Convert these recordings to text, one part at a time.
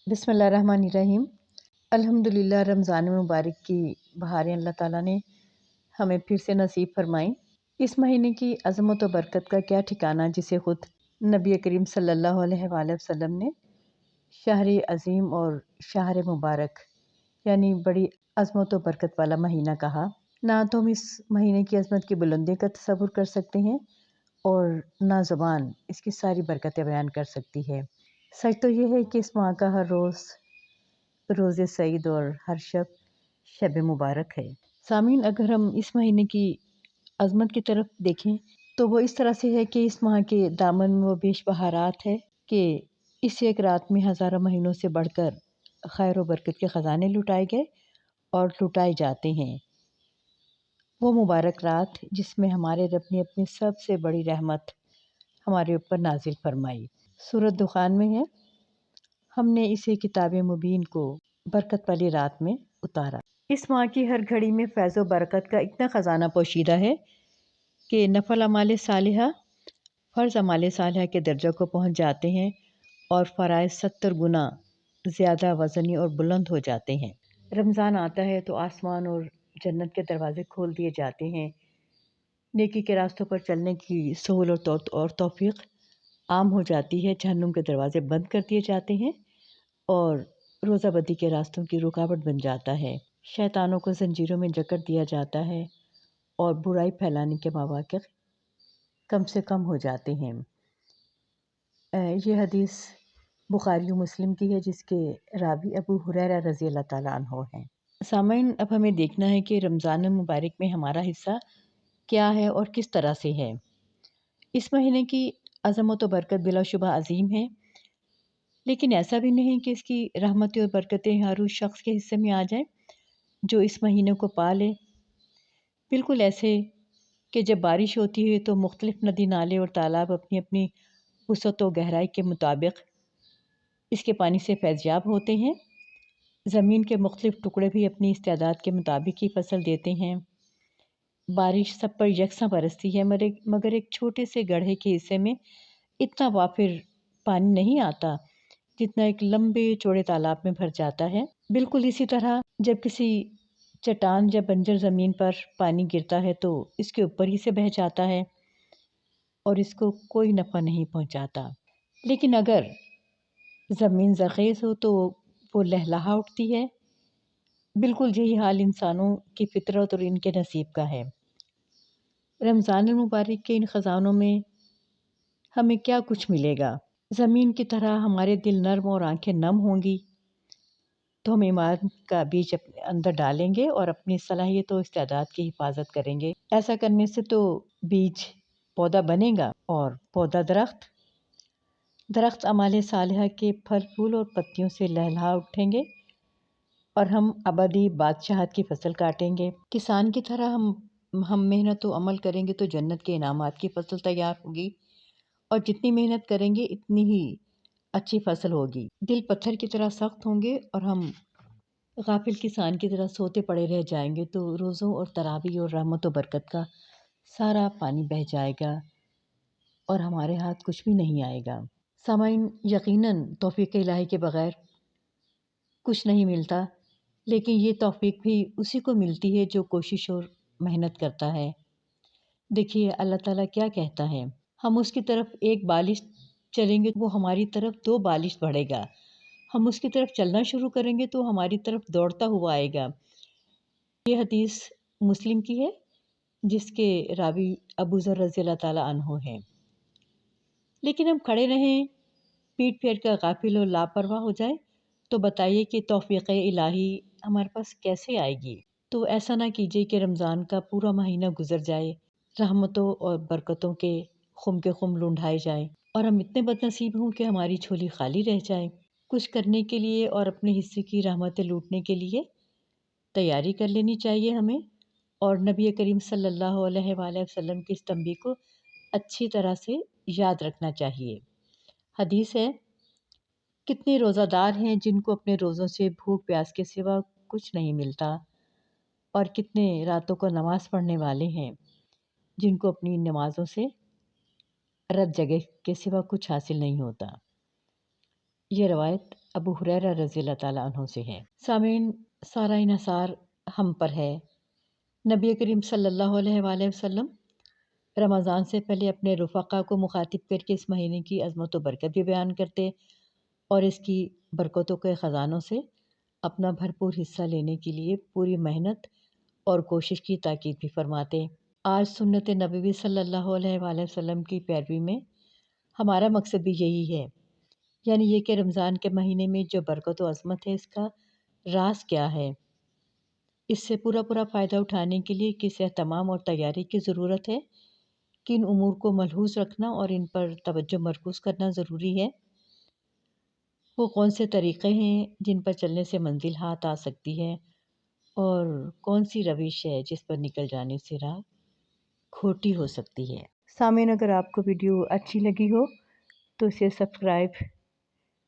بسم اللہ الرحمن الرحیم۔ الحمدللہ رمضان مبارک کی بہاریں اللہ تعالیٰ نے ہمیں پھر سے نصیب فرمائیں۔ اس مہینے کی عظمت و برکت کا کیا ٹھکانہ، جسے خود نبی کریم صلی اللہ علیہ وآلہ وسلم نے شہر عظیم اور شہر مبارک یعنی بڑی عظمت و برکت والا مہینہ کہا۔ نہ تو ہم اس مہینے کی عظمت کی بلندی کا تصور کر سکتے ہیں اور نہ زبان اس کی ساری برکتیں بیان کر سکتی ہے۔ سچ تو یہ ہے کہ اس ماہ کا ہر روز روز سعید اور ہر شب شب مبارک ہے۔ سامعین، اگر ہم اس مہینے کی عظمت کی طرف دیکھیں تو وہ اس طرح سے ہے کہ اس ماہ کے دامن میں وہ بیش بہارات ہے کہ اس ایک رات میں ہزاروں مہینوں سے بڑھ کر خیر و برکت کے خزانے لٹائے گئے اور لٹائے جاتے ہیں۔ وہ مبارک رات جس میں ہمارے رب نے اپنی سب سے بڑی رحمت ہمارے اوپر نازل فرمائی۔ سورۃ دخان میں ہے، ہم نے اسے کتاب مبین کو برکت والی رات میں اتارا۔ اس ماہ کی ہر گھڑی میں فیض و برکت کا اتنا خزانہ پوشیدہ ہے کہ نفل اعمال صالحہ فرض اعمال صالحہ کے درجہ کو پہنچ جاتے ہیں اور فرائض 70 گنا زیادہ وزنی اور بلند ہو جاتے ہیں۔ رمضان آتا ہے تو آسمان اور جنت کے دروازے کھول دیے جاتے ہیں، نیکی کے راستوں پر چلنے کی سہولت اور توفیق عام ہو جاتی ہے، جہنم کے دروازے بند کر دیے جاتے ہیں اور روزہ بدی کے راستوں کی رکاوٹ بن جاتا ہے، شیطانوں کو زنجیروں میں جکڑ دیا جاتا ہے اور برائی پھیلانے کے مواقع کم سے کم ہو جاتے ہیں۔ یہ حدیث بخاری و مسلم کی ہے، جس کے راوی ابو ہریرہ رضی اللہ تعالیٰ عنہ ہیں۔ سامعین، اب ہمیں دیکھنا ہے کہ رمضان مبارک میں ہمارا حصہ کیا ہے اور کس طرح سے ہے۔ اس مہینے کی عظمت و برکت بلا شبہ عظیم ہے، لیکن ایسا بھی نہیں کہ اس کی رحمتیں اور برکتیں ہر اس شخص کے حصے میں آ جائیں جو اس مہینے کو پا لے۔ بالکل ایسے کہ جب بارش ہوتی ہے تو مختلف ندی نالے اور تالاب اپنی اپنی وسعت و گہرائی کے مطابق اس کے پانی سے فیضیاب ہوتے ہیں۔ زمین کے مختلف ٹکڑے بھی اپنی استعداد کے مطابق ہی فصل دیتے ہیں۔ بارش سب پر یکساں برستی ہے، مگر ایک چھوٹے سے گڑھے کے حصے میں اتنا وافر پانی نہیں آتا جتنا ایک لمبے چوڑے تالاب میں بھر جاتا ہے۔ بالکل اسی طرح جب کسی چٹان یا بنجر زمین پر پانی گرتا ہے تو اس کے اوپر ہی سے بہہ جاتا ہے اور اس کو کوئی نفع نہیں پہنچاتا، لیکن اگر زمین زرخیز ہو تو وہ لہلہا اٹھتی ہے۔ بالکل یہی حال انسانوں کی فطرت اور ان کے نصیب کا ہے۔ رمضان المبارک کے ان خزانوں میں ہمیں کیا کچھ ملے گا؟ زمین کی طرح ہمارے دل نرم اور آنکھیں نم ہوں گی تو ہم ایمان کا بیج اپنے اندر ڈالیں گے اور اپنی صلاحیت و استعداد کی حفاظت کریں گے۔ ایسا کرنے سے تو بیج پودا بنے گا اور پودا درخت اعمال صالحہ کے پھل پھول اور پتیوں سے لہلہا اٹھیں گے اور ہم ابدی بادشاہت کی فصل کاٹیں گے۔ کسان کی طرح ہم محنت و عمل کریں گے تو جنت کے انعامات کی فصل تیار ہوگی، اور جتنی محنت کریں گے اتنی ہی اچھی فصل ہوگی۔ دل پتھر کی طرح سخت ہوں گے اور ہم غافل کسان کی طرح سوتے پڑے رہ جائیں گے تو روزوں اور تراویح اور رحمت و برکت کا سارا پانی بہہ جائے گا اور ہمارے ہاتھ کچھ بھی نہیں آئے گا۔ سامعین، یقیناً توفیق الہی کے بغیر کچھ نہیں ملتا، لیکن یہ توفیق بھی اسی کو ملتی ہے جو کوشش اور محنت کرتا ہے۔ دیکھیے اللہ تعالیٰ کیا کہتا ہے، ہم اس کی طرف ایک بالش چلیں گے وہ ہماری طرف 2 بالش بڑھے گا، ہم اس کی طرف چلنا شروع کریں گے تو ہماری طرف دوڑتا ہوا آئے گا۔ یہ حدیث مسلم کی ہے، جس کے راوی ابو ذر رضی اللہ تعالیٰ عنہ ہیں۔ لیکن ہم کھڑے رہیں، پیٹ پھیر کر غافل اور لاپرواہ ہو جائے تو بتائیے کہ توفیق الہی ہمارے پاس کیسے آئے گی؟ تو ایسا نہ کیجیے کہ رمضان کا پورا مہینہ گزر جائے، رحمتوں اور برکتوں کے خم لونڈھائے جائیں اور ہم اتنے بد نصیب ہوں کہ ہماری جھولی خالی رہ جائے۔ کچھ کرنے کے لیے اور اپنے حصے کی رحمتیں لوٹنے کے لیے تیاری کر لینی چاہیے ہمیں، اور نبی کریم صلی اللہ علیہ وآلہ وسلم کی اس تنبیہ کو اچھی طرح سے یاد رکھنا چاہیے۔ حدیث ہے، کتنے روزہ دار ہیں جن کو اپنے روزوں سے بھوک پیاس کے سوا کچھ نہیں ملتا، اور کتنے راتوں کو نماز پڑھنے والے ہیں جن کو اپنی نمازوں سے رت جگہ کے سوا کچھ حاصل نہیں ہوتا۔ یہ روایت ابو ہریرہ رضی اللہ تعالیٰ عنہ سے ہے۔ سامعین، سارہ انحصار ہم پر ہے۔ نبی کریم صلی اللہ علیہ وآلہ وسلم رمضان سے پہلے اپنے رفقا کو مخاطب کر کے اس مہینے کی عظمت و برکت بھی بیان کرتے اور اس کی برکتوں کے خزانوں سے اپنا بھرپور حصہ لینے کے لیے پوری محنت اور کوشش کی تاکید بھی فرماتے۔ آج سنت نبوی صلی اللہ علیہ وآلہ وسلم کی پیروی میں ہمارا مقصد بھی یہی ہے، یعنی یہ کہ رمضان کے مہینے میں جو برکت و عظمت ہے اس کا راز کیا ہے، اس سے پورا فائدہ اٹھانے کے لیے کس اہتمام اور تیاری کی ضرورت ہے، کن امور کو ملحوظ رکھنا اور ان پر توجہ مرکوز کرنا ضروری ہے، وہ کون سے طریقے ہیں جن پر چلنے سے منزل ہاتھ آ سکتی ہے، اور کون سی روش ہے جس پر نکل جانے سے راہ کھوٹی ہو سکتی ہے۔ سامعین، اگر آپ کو ویڈیو اچھی لگی ہو تو اسے سبسکرائب،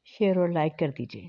شیئر اور لائک کر دیجیے۔